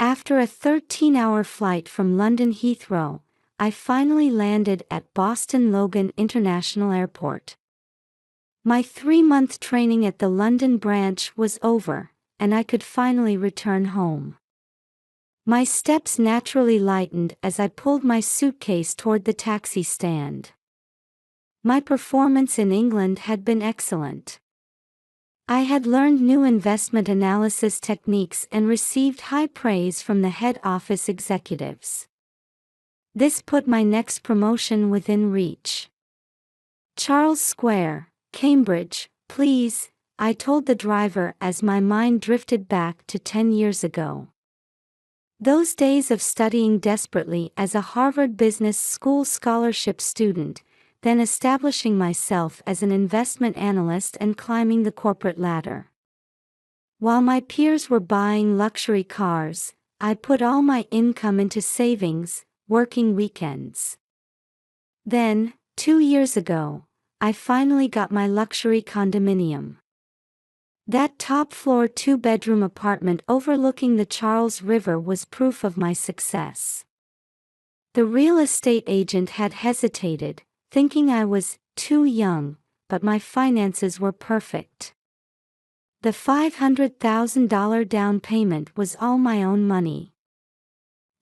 After a 13-hour flight from London Heathrow, I finally landed at Boston Logan International Airport. My 3-month training at the London branch was over, and I could finally return home. My steps naturally lightened as I pulled my suitcase toward the taxi stand. My performance in England had been excellent. I had learned new investment analysis techniques and received high praise from the head office executives. This put my next promotion within reach. Charles Square, Cambridge, please, I told the driver as my mind drifted back to 10 years ago. Those days of studying desperately as a Harvard Business School scholarship student, then establishing myself as an investment analyst and climbing the corporate ladder. While my peers were buying luxury cars, I put all my income into savings, working weekends. Then, 2 years ago, I finally got my luxury condominium. That top-floor 2-bedroom apartment overlooking the Charles River was proof of my success. The real estate agent had hesitated, thinking I was too young, but my finances were perfect. The $500,000 down payment was all my own money.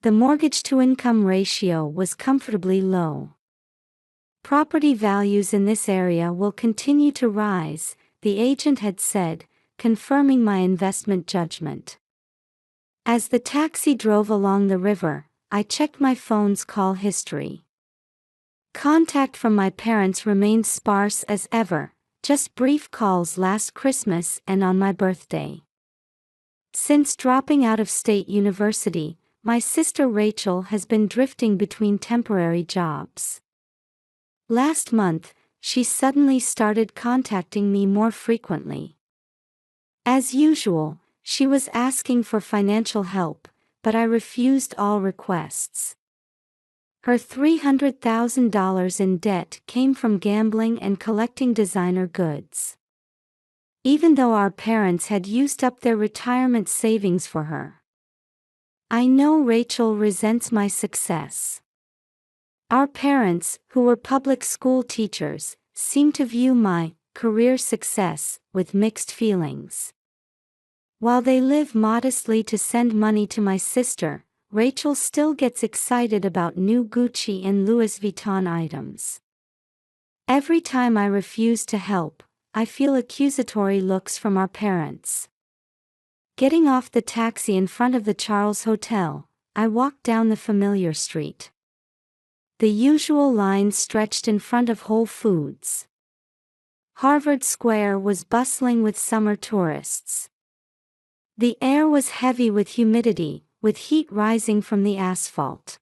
The mortgage-to-income ratio was comfortably low. Property values in this area will continue to rise, the agent had said, confirming my investment judgment. As the taxi drove along the river, I checked my phone's call history. Contact from my parents remained sparse as ever, just brief calls last Christmas and on my birthday. Since dropping out of state university, my sister Rachel has been drifting between temporary jobs. Last month, she suddenly started contacting me more frequently. As usual, she was asking for financial help, but I refused all requests. Her $300,000 in debt came from gambling and collecting designer goods. Even though our parents had used up their retirement savings for her. I know Rachel resents my success. Our parents, who were public school teachers, seem to view my career success with mixed feelings. While they live modestly to send money to my sister, Rachel still gets excited about new Gucci and Louis Vuitton items. Every time I refuse to help, I feel accusatory looks from our parents. Getting off the taxi in front of the Charles Hotel, I walked down the familiar street. The usual line stretched in front of Whole Foods. Harvard Square was bustling with summer tourists. The air was heavy with humidity, with heat rising from the asphalt.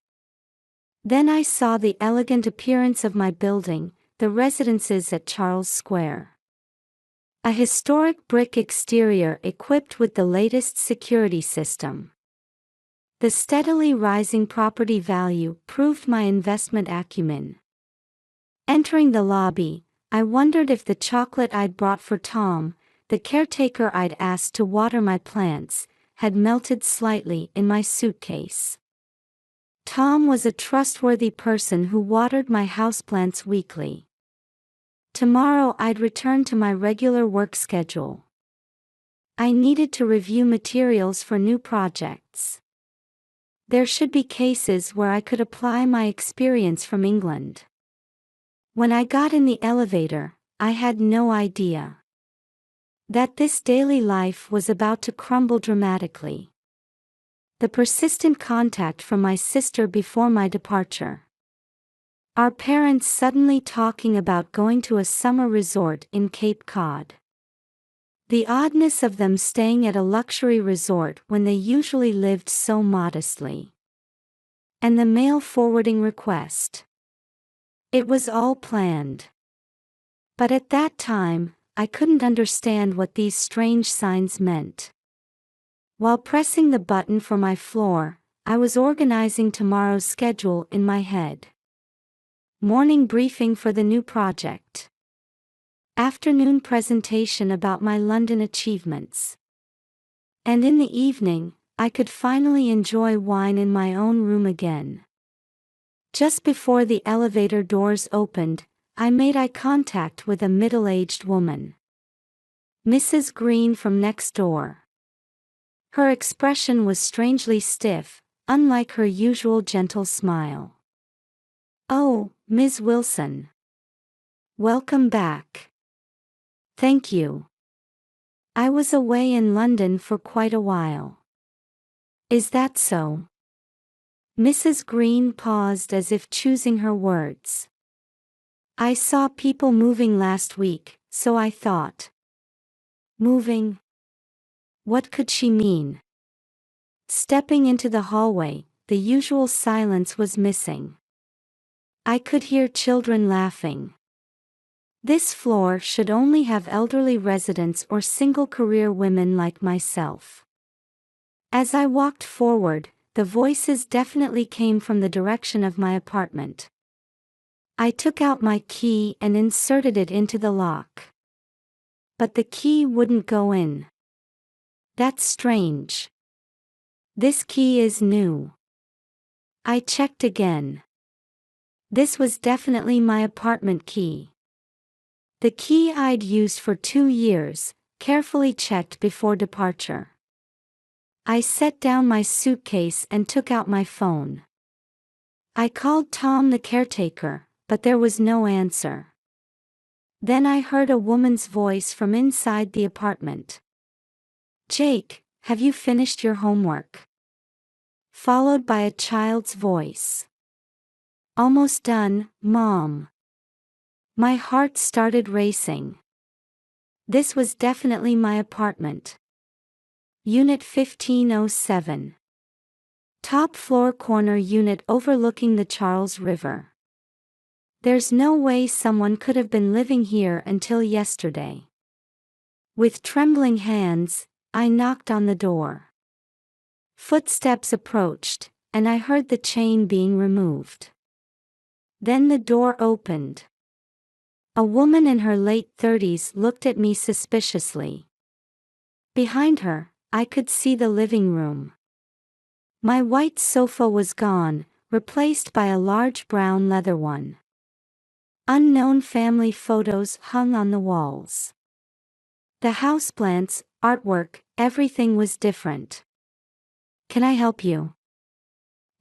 Then I saw the elegant appearance of my building, the residences at Charles Square. A historic brick exterior equipped with the latest security system. The steadily rising property value proved my investment acumen. Entering the lobby, I wondered if the chocolate I'd brought for Tom, the caretaker I'd asked to water my plants, had melted slightly in my suitcase. Tom was a trustworthy person who watered my houseplants weekly. Tomorrow I'd return to my regular work schedule. I needed to review materials for new projects. There should be cases where I could apply my experience from England. When I got in the elevator, I had no idea that this daily life was about to crumble dramatically. The persistent contact from my sister before my departure. Our parents suddenly talking about going to a summer resort in Cape Cod. The oddness of them staying at a luxury resort when they usually lived so modestly. And the mail forwarding request. It was all planned. But at that time, I couldn't understand what these strange signs meant. While pressing the button for my floor, I was organizing tomorrow's schedule in my head. Morning briefing for the new project. Afternoon presentation about my London achievements. And in the evening, I could finally enjoy wine in my own room again. Just before the elevator doors opened, I made eye contact with a middle-aged woman. Mrs. Green from next door. Her expression was strangely stiff, unlike her usual gentle smile. "Oh, Ms. Wilson. Welcome back." "Thank you. I was away in London for quite a while." "Is that so?" Mrs. Green paused as if choosing her words. "I saw people moving last week, so I thought." Moving? What could she mean? Stepping into the hallway, the usual silence was missing. I could hear children laughing. This floor should only have elderly residents or single-career women like myself. As I walked forward, the voices definitely came from the direction of my apartment. I took out my key and inserted it into the lock. But the key wouldn't go in. That's strange. This key is new. I checked again. This was definitely my apartment key. The key I'd used for 2 years, carefully checked before departure. I set down my suitcase and took out my phone. I called Tom the caretaker, but there was no answer. Then I heard a woman's voice from inside the apartment. "Jake, have you finished your homework?" Followed by a child's voice. "Almost done, Mom." My heart started racing. This was definitely my apartment. Unit 1507. Top floor corner unit overlooking the Charles River. There's no way someone could have been living here until yesterday. With trembling hands, I knocked on the door. Footsteps approached, and I heard the chain being removed. Then the door opened. A woman in her late 30s looked at me suspiciously. Behind her, I could see the living room. My white sofa was gone, replaced by a large brown leather one. Unknown family photos hung on the walls. The houseplants, artwork, everything was different. "Can I help you?"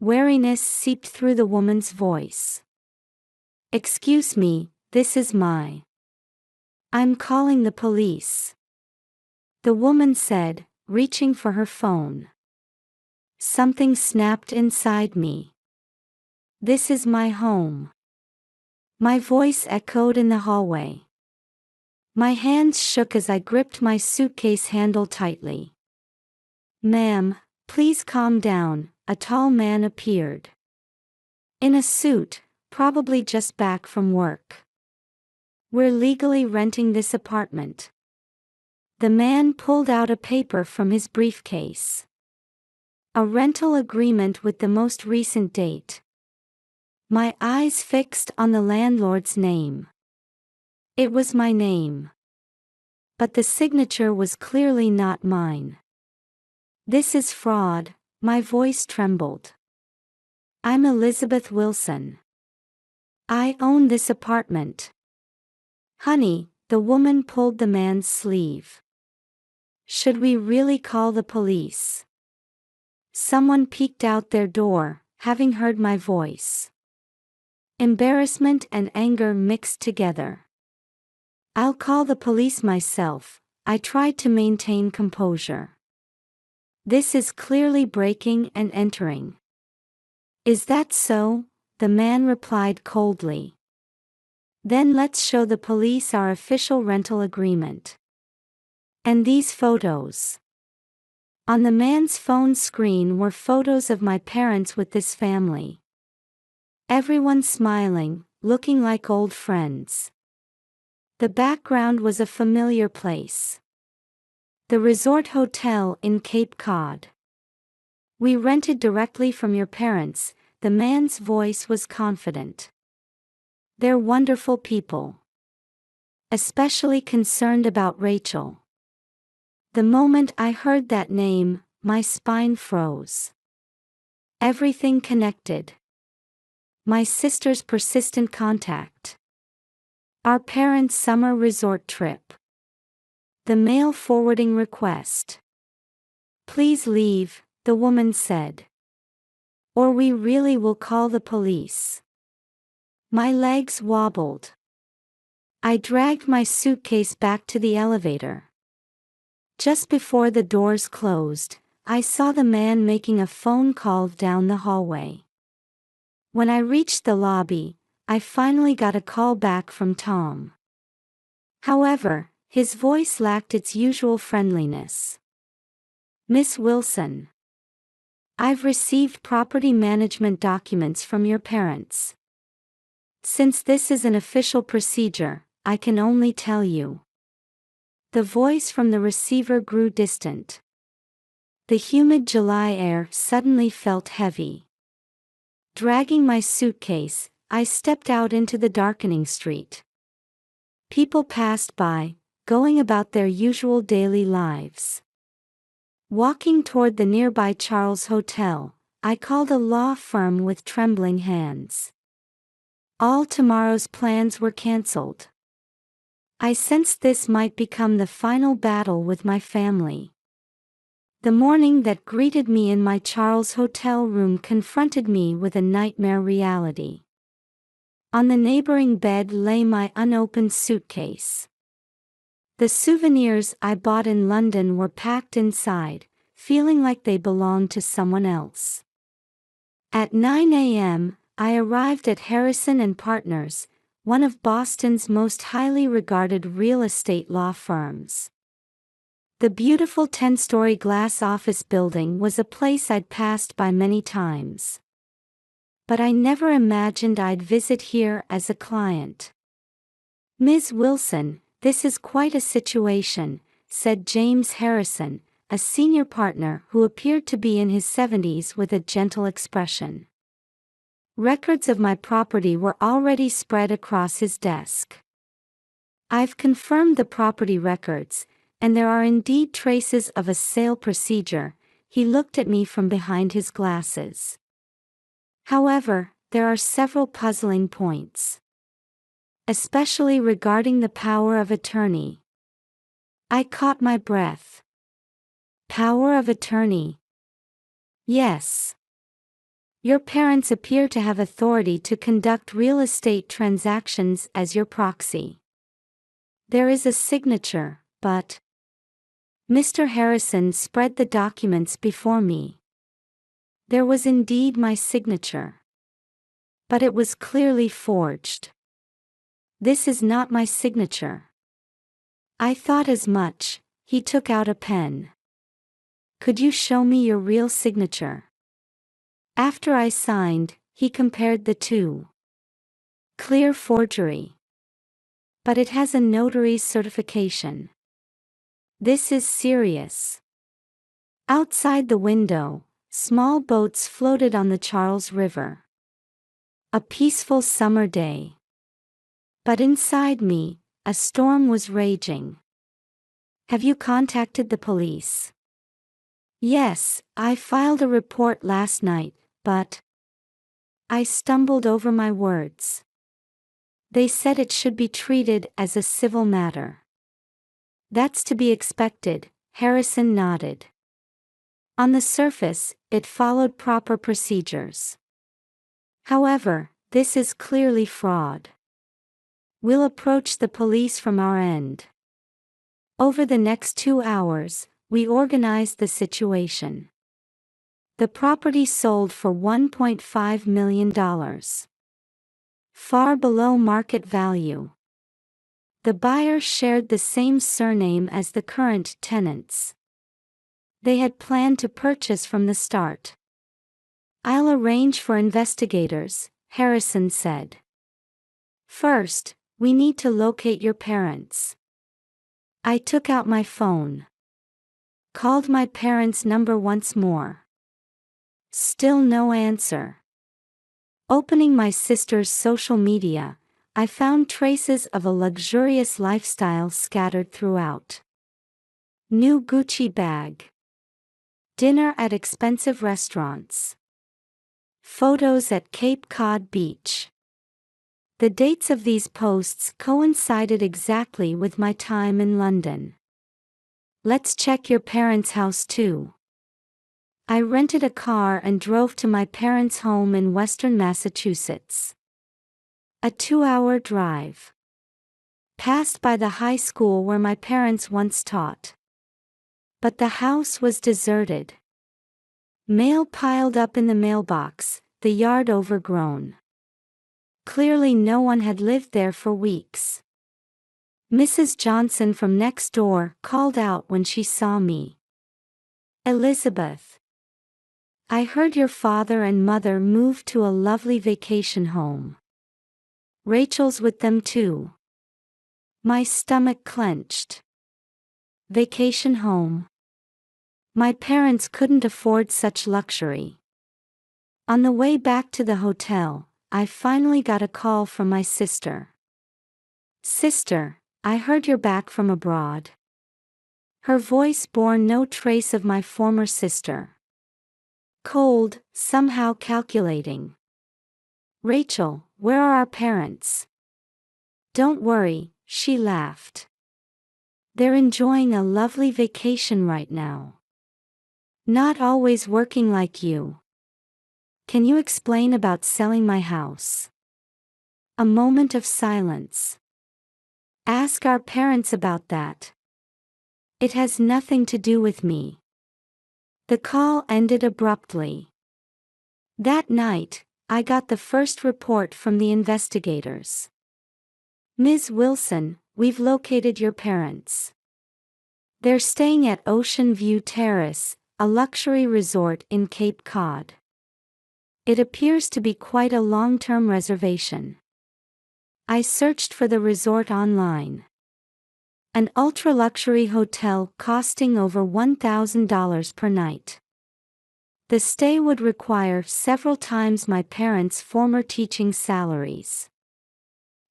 Wariness seeped through the woman's voice. "Excuse me, this is I'm calling the police," the woman said, reaching for her phone. Something snapped inside me. "This is my home." My voice echoed in the hallway. My hands shook as I gripped my suitcase handle tightly. "Ma'am, please calm down," a tall man appeared. In a suit, probably just back from work. "We're legally renting this apartment." The man pulled out a paper from his briefcase. A rental agreement with the most recent date. My eyes fixed on the landlord's name. It was my name. But the signature was clearly not mine. "This is fraud," my voice trembled. "I'm Elizabeth Wilson. I own this apartment." "Honey," the woman pulled the man's sleeve. "Should we really call the police?" Someone peeked out their door, having heard my voice. Embarrassment and anger mixed together. "I'll call the police myself," I tried to maintain composure. "This is clearly breaking and entering." "Is that so?" the man replied coldly. "Then let's show the police our official rental agreement. And these photos." On the man's phone screen were photos of my parents with this family. Everyone smiling, looking like old friends. The background was a familiar place. The resort hotel in Cape Cod. "We rented directly from your parents," the man's voice was confident. "They're wonderful people. Especially concerned about Rachel." The moment I heard that name, my spine froze. Everything connected. My sister's persistent contact. Our parents' summer resort trip. The mail forwarding request. Please leave, the woman said. Or we really will call the police. My legs wobbled. I dragged my suitcase back to the elevator. Just before the doors closed, I saw the man making a phone call down the hallway. When I reached the lobby, I finally got a call back from Tom. However, his voice lacked its usual friendliness. Miss Wilson. I've received property management documents from your parents. Since this is an official procedure, I can only tell you. The voice from the receiver grew distant. The humid July air suddenly felt heavy. Dragging my suitcase, I stepped out into the darkening street. People passed by, going about their usual daily lives. Walking toward the nearby Charles Hotel, I called a law firm with trembling hands. All tomorrow's plans were cancelled. I sensed this might become the final battle with my family. The morning that greeted me in my Charles Hotel room confronted me with a nightmare reality. On the neighboring bed lay my unopened suitcase. The souvenirs I bought in London were packed inside, feeling like they belonged to someone else. At 9 a.m., I arrived at Harrison & Partners, one of Boston's most highly regarded real estate law firms. The beautiful 10-story glass office building was a place I'd passed by many times. But I never imagined I'd visit here as a client. Ms. Wilson, this is quite a situation, said James Harrison, a senior partner who appeared to be in his 70s with a gentle expression. Records of my property were already spread across his desk. I've confirmed the property records, and there are indeed traces of a sale procedure. He looked at me from behind his glasses. However, there are several puzzling points. Especially regarding the power of attorney. I caught my breath. Power of attorney? Yes. Your parents appear to have authority to conduct real estate transactions as your proxy. There is a signature, but... Mr. Harrison spread the documents before me. There was indeed my signature. But it was clearly forged. This is not my signature. I thought as much. He took out a pen. Could you show me your real signature? After I signed, he compared the two. Clear forgery. But it has a notary's certification. This is serious. Outside the window, small boats floated on the Charles River. A peaceful summer day. But inside me, a storm was raging. Have you contacted the police? Yes, I filed a report last night, but... I stumbled over my words. They said it should be treated as a civil matter. That's to be expected, Harrison nodded. On the surface, it followed proper procedures. However, this is clearly fraud. We'll approach the police from our end. Over the next 2 hours, we organized the situation. The property sold for $1.5 million. Far below market value. The buyer shared the same surname as the current tenants. They had planned to purchase from the start. I'll arrange for investigators, Harrison said. First, we need to locate your parents. I took out my phone. Called my parents' number once more. Still no answer. Opening my sister's social media, I found traces of a luxurious lifestyle scattered throughout. New Gucci bag. Dinner at expensive restaurants. Photos at Cape Cod Beach. The dates of these posts coincided exactly with my time in London. Let's check your parents' house too. I rented a car and drove to my parents' home in western Massachusetts. A 2-hour drive. Passed by the high school where my parents once taught. But the house was deserted. Mail piled up in the mailbox, the yard overgrown. Clearly no one had lived there for weeks. Mrs. Johnson from next door called out when she saw me. "Elizabeth, I heard your father and mother moved to a lovely vacation home. Rachel's with them too." My stomach clenched. Vacation home. My parents couldn't afford such luxury. On the way back to the hotel, I finally got a call from my sister. "Sister, I heard you're back from abroad." Her voice bore no trace of my former sister. Cold, somehow calculating. "Rachel, where are our parents?" "Don't worry," she laughed. "They're enjoying a lovely vacation right now. Not always working like you." "Can you explain about selling my house?" A moment of silence. "Ask our parents about that. It has nothing to do with me." The call ended abruptly. That night, I got the first report from the investigators. "Ms. Wilson, we've located your parents. They're staying at Ocean View Terrace, a luxury resort in Cape Cod. It appears to be quite a long-term reservation." I searched for the resort online. An ultra-luxury hotel costing over $1,000 per night. The stay would require several times my parents' former teaching salaries.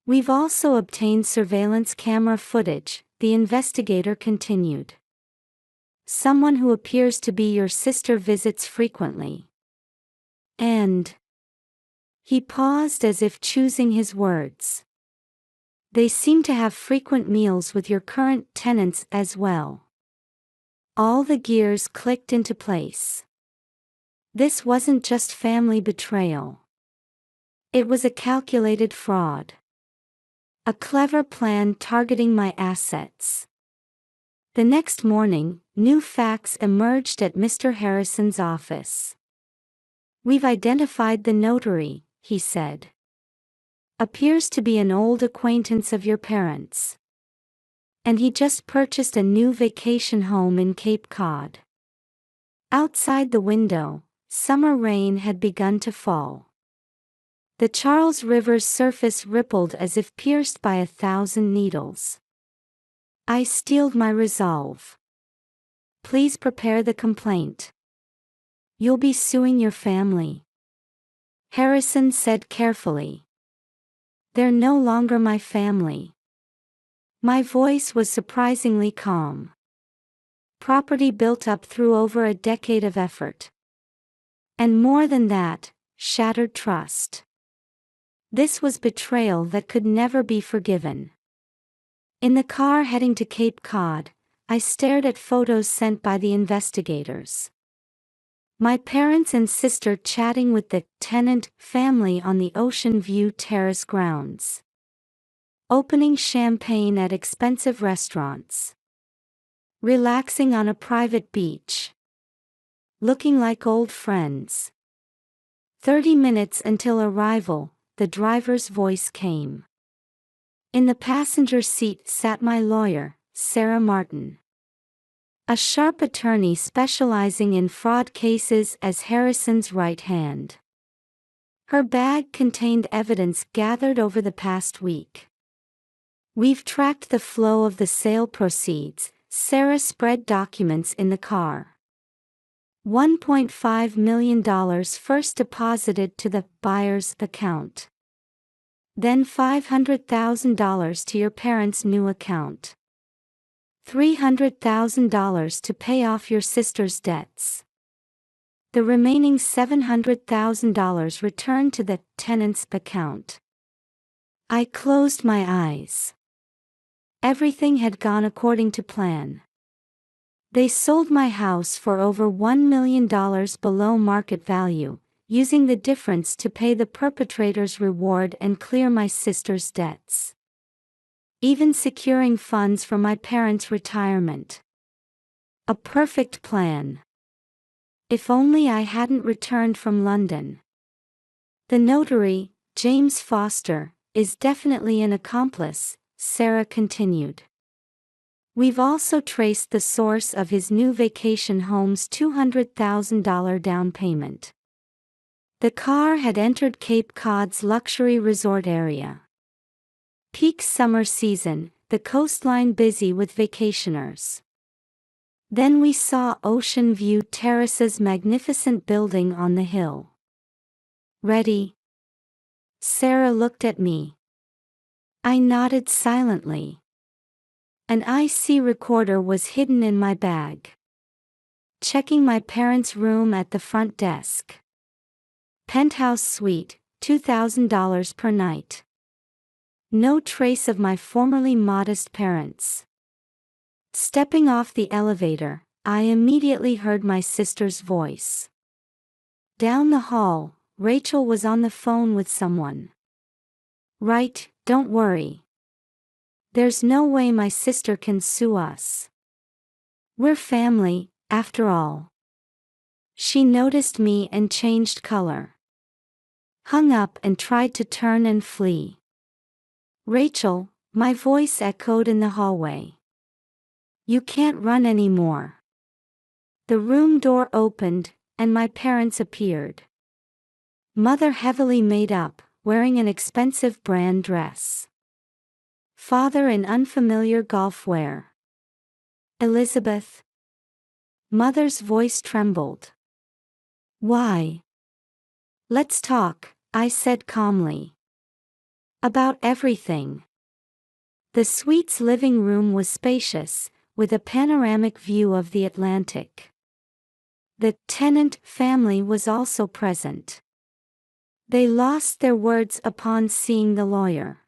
"We've also obtained surveillance camera footage," the investigator continued. "Someone who appears to be your sister visits frequently. And..." He paused as if choosing his words. "They seem to have frequent meals with your current tenants as well." All the gears clicked into place. This wasn't just family betrayal. It was a calculated fraud. A clever plan targeting my assets. The next morning, new facts emerged at Mr. Harrison's office. "We've identified the notary," he said. "Appears to be an old acquaintance of your parents. And he just purchased a new vacation home in Cape Cod." Outside the window, summer rain had begun to fall. The Charles River's surface rippled as if pierced by 1,000 needles. I steeled my resolve. "Please prepare the complaint. You'll be suing your family." Harrison said carefully. "They're no longer my family." My voice was surprisingly calm. "Property built up through over a decade of effort. And more than that, shattered trust. This was betrayal that could never be forgiven." In the car heading to Cape Cod, I stared at photos sent by the investigators. My parents and sister chatting with the tenant family on the Ocean View Terrace grounds. Opening champagne at expensive restaurants. Relaxing on a private beach. Looking like old friends. 30 minutes until arrival, the driver's voice came. In the passenger seat sat my lawyer, Sarah Martin. A sharp attorney specializing in fraud cases as Harrison's right hand. Her bag contained evidence gathered over the past week. "We've tracked the flow of the sale proceeds," Sarah spread documents in the car. $1.5 million first deposited to the buyer's account. Then $500,000 to your parents' new account. $300,000 to pay off your sister's debts. The remaining $700,000 returned to the tenant's account. I closed my eyes. Everything had gone according to plan. They sold my house for over $1 million below market value, using the difference to pay the perpetrator's reward and clear my sister's debts. Even securing funds for my parents' retirement. A perfect plan. If only I hadn't returned from London. The notary, James Foster, is definitely an accomplice, Sarah continued. We've also traced the source of his new vacation home's $200,000 down payment. The car had entered Cape Cod's luxury resort area. Peak summer season, the coastline busy with vacationers. Then we saw Ocean View Terrace's magnificent building on the hill. Ready? Sarah looked at me. I nodded silently. An IC recorder was hidden in my bag. Checking my parents' room at the front desk. Penthouse suite, $2,000 per night. No trace of my formerly modest parents. Stepping off the elevator, I immediately heard my sister's voice. Down the hall, Rachel was on the phone with someone. Right, don't worry. There's no way my sister can sue us. We're family, after all. She noticed me and changed color. Hung up and tried to turn and flee. Rachel, my voice echoed in the hallway. You can't run anymore. The room door opened, and my parents appeared. Mother heavily made up, wearing an expensive brand dress. Father in unfamiliar golf wear. Elizabeth. Mother's voice trembled. Why? Let's talk, I said calmly. About everything. The suite's living room was spacious, with a panoramic view of the Atlantic. The tenant family was also present. They lost their words upon seeing the lawyer.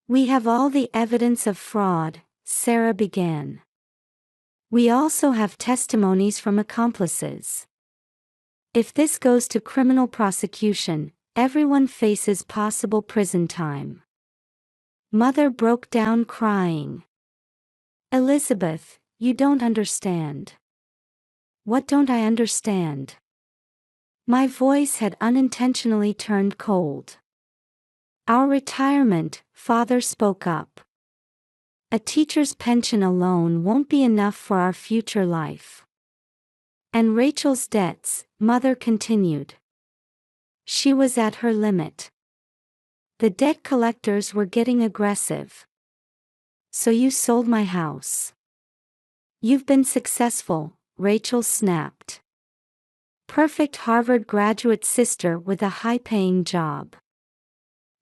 We have all the evidence of fraud, Sarah began. We also have testimonies from accomplices. If this goes to criminal prosecution, everyone faces possible prison time. Mother broke down crying. Elizabeth, you don't understand. What don't I understand? My voice had unintentionally turned cold. Our retirement, Father spoke up. A teacher's pension alone won't be enough for our future life. And Rachel's debts, Mother continued. She was at her limit. The debt collectors were getting aggressive. So you sold my house. You've been successful, Rachel snapped. Perfect Harvard graduate sister with a high-paying job.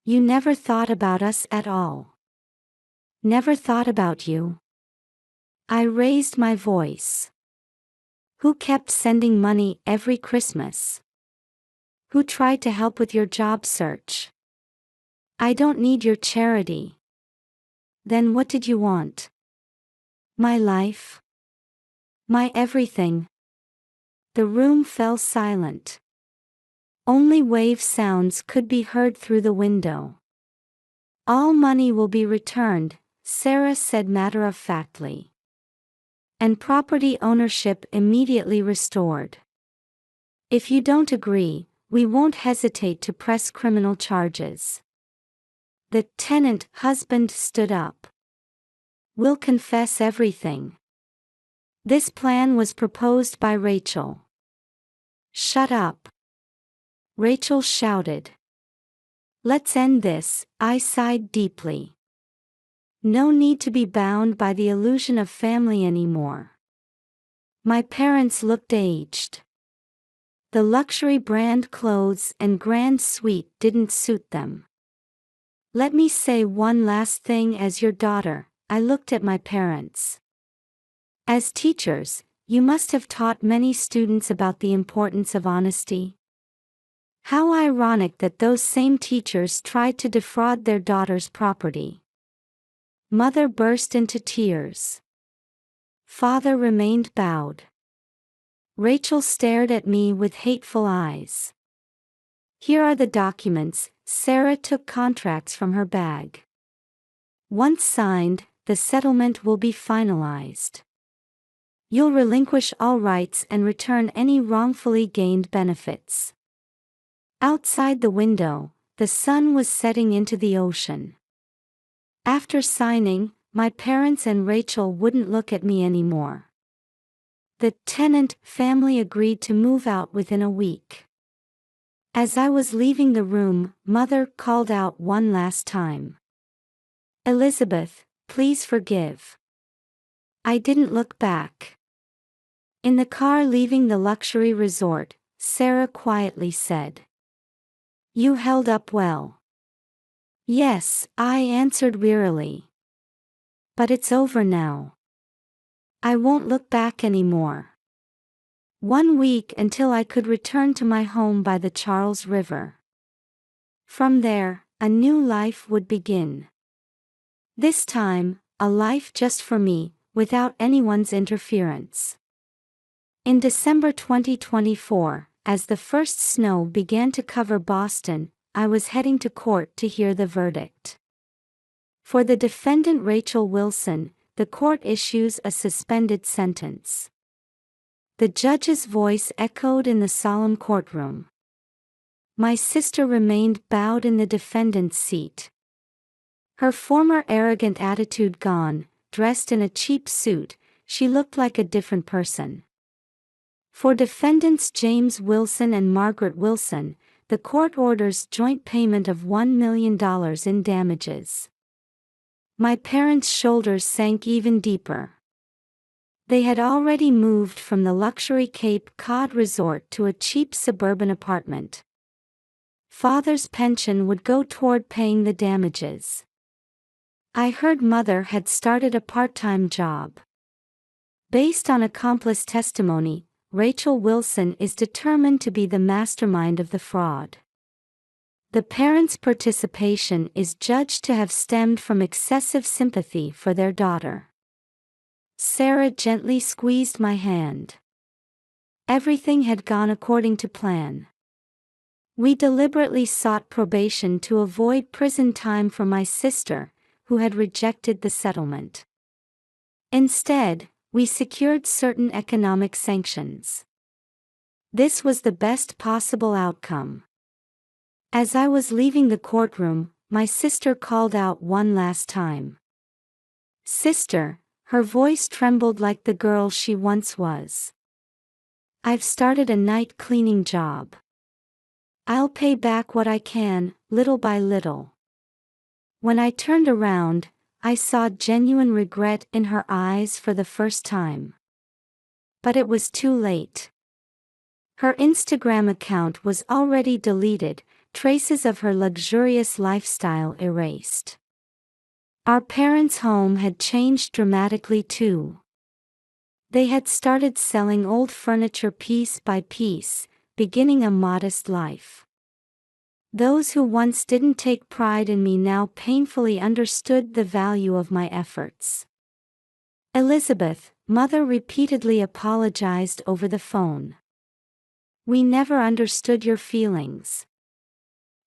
You never thought about us at all. Never thought about you. I raised my voice. Who kept sending money every Christmas? Who tried to help with your job search? I don't need your charity. Then what did you want? My life? My everything. The room fell silent. Only wave sounds could be heard through the window. All money will be returned, Sarah said matter-of-factly. And property ownership immediately restored. If you don't agree, we won't hesitate to press criminal charges. The tenant husband stood up. We'll confess everything. This plan was proposed by Rachel. Shut up. Rachel shouted. Let's end this, I sighed deeply. No need to be bound by the illusion of family anymore. My parents looked aged. The luxury brand clothes and grand suite didn't suit them. Let me say one last thing as your daughter, I looked at my parents. As teachers, You must have taught many students about the importance of honesty. How ironic that those same teachers tried to defraud their daughter's property. Mother burst into tears. Father remained bowed. Rachel stared at me with hateful eyes. Here are the documents. Sarah took contracts from her bag. Once signed, the settlement will be finalized. You'll relinquish all rights and return any wrongfully gained benefits. Outside the window, the sun was setting into the ocean. After signing, my parents and Rachel wouldn't look at me anymore. The tenant family agreed to move out within a week. As I was leaving the room, Mother called out one last time. "Elizabeth, please forgive." I didn't look back. In the car leaving the luxury resort, Sarah quietly said, "You held up well." "Yes," I answered wearily. "But it's over now. I won't look back anymore." 1 week until I could return to my home by the Charles River. From there, a new life would begin. This time, a life just for me, without anyone's interference. In December 2024, as the first snow began to cover Boston, I was heading to court to hear the verdict. For the defendant Rachel Wilson, the court issues a suspended sentence. The judge's voice echoed in the solemn courtroom. My sister remained bowed in the defendant's seat. Her former arrogant attitude gone, dressed in a cheap suit, she looked like a different person. For defendants James Wilson and Margaret Wilson, the court orders joint payment of $1 million in damages. My parents' shoulders sank even deeper. They had already moved from the luxury Cape Cod resort to a cheap suburban apartment. Father's pension would go toward paying the damages. I heard Mother had started a part-time job. Based on accomplice testimony, Rachel Wilson is determined to be the mastermind of the fraud. The parents' participation is judged to have stemmed from excessive sympathy for their daughter. Sarah gently squeezed my hand. Everything had gone according to plan. We deliberately sought probation to avoid prison time for my sister, who had rejected the settlement. Instead, we secured certain economic sanctions. This was the best possible outcome. As I was leaving the courtroom, my sister called out one last time. "Sister," her voice trembled like the girl she once was. "I've started a night cleaning job. I'll pay back what I can, little by little." When I turned around, I saw genuine regret in her eyes for the first time. But it was too late. Her Instagram account was already deleted, traces of her luxurious lifestyle erased. Our parents' home had changed dramatically too. They had started selling old furniture piece by piece, beginning a modest life. Those who once didn't take pride in me now painfully understood the value of my efforts. "Elizabeth," Mother repeatedly apologized over the phone. "We never understood your feelings.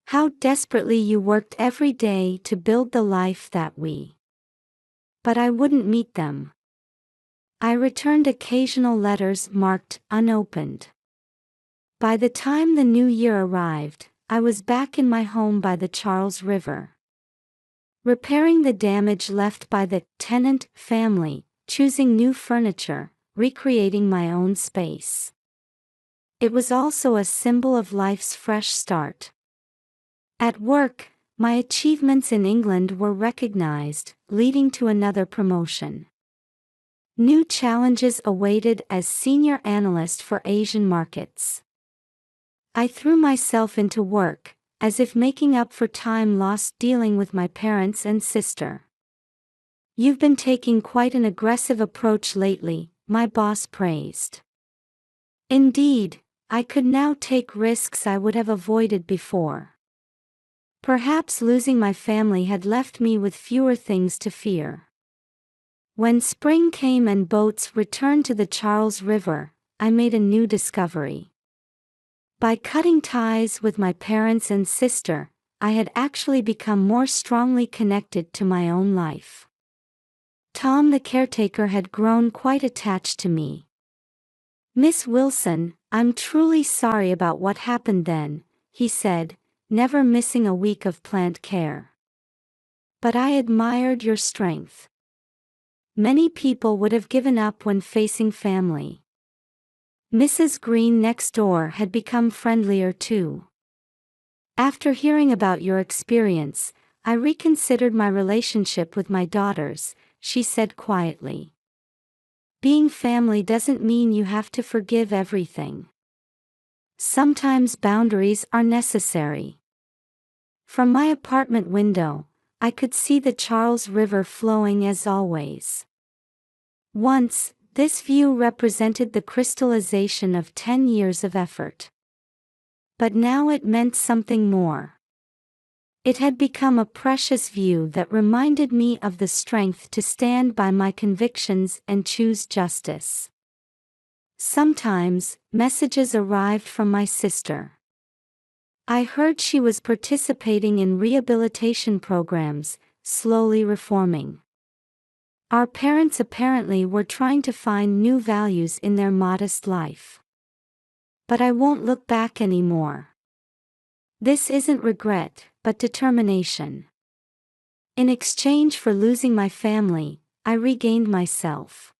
How desperately you worked every day to build the life that we. But I wouldn't meet them." I returned occasional letters marked unopened. By the time the new year arrived, I was back in my home by the Charles River. Repairing the damage left by the tenant family, choosing new furniture, recreating my own space. It was also a symbol of life's fresh start. At work, my achievements in England were recognized, leading to another promotion. New challenges awaited as senior analyst for Asian markets. I threw myself into work, as if making up for time lost dealing with my parents and sister. "You've been taking quite an aggressive approach lately," my boss praised. Indeed, I could now take risks I would have avoided before. Perhaps losing my family had left me with fewer things to fear. When spring came and boats returned to the Charles River, I made a new discovery. By cutting ties with my parents and sister, I had actually become more strongly connected to my own life. Tom the caretaker had grown quite attached to me. "Miss Wilson, I'm truly sorry about what happened then," he said, never missing a week of plant care. "But I admired your strength. Many people would have given up when facing family." Mrs. Green next door had become friendlier too. "After hearing about your experience, I reconsidered my relationship with my daughters," she said quietly. "Being family doesn't mean you have to forgive everything. Sometimes boundaries are necessary." From my apartment window, I could see the Charles River flowing as always. Once, this view represented the crystallization of 10 years of effort. But now it meant something more. It had become a precious view that reminded me of the strength to stand by my convictions and choose justice. Sometimes, messages arrived from my sister. I heard she was participating in rehabilitation programs, slowly reforming. Our parents apparently were trying to find new values in their modest life. But I won't look back anymore. This isn't regret, but determination. In exchange for losing my family, I regained myself.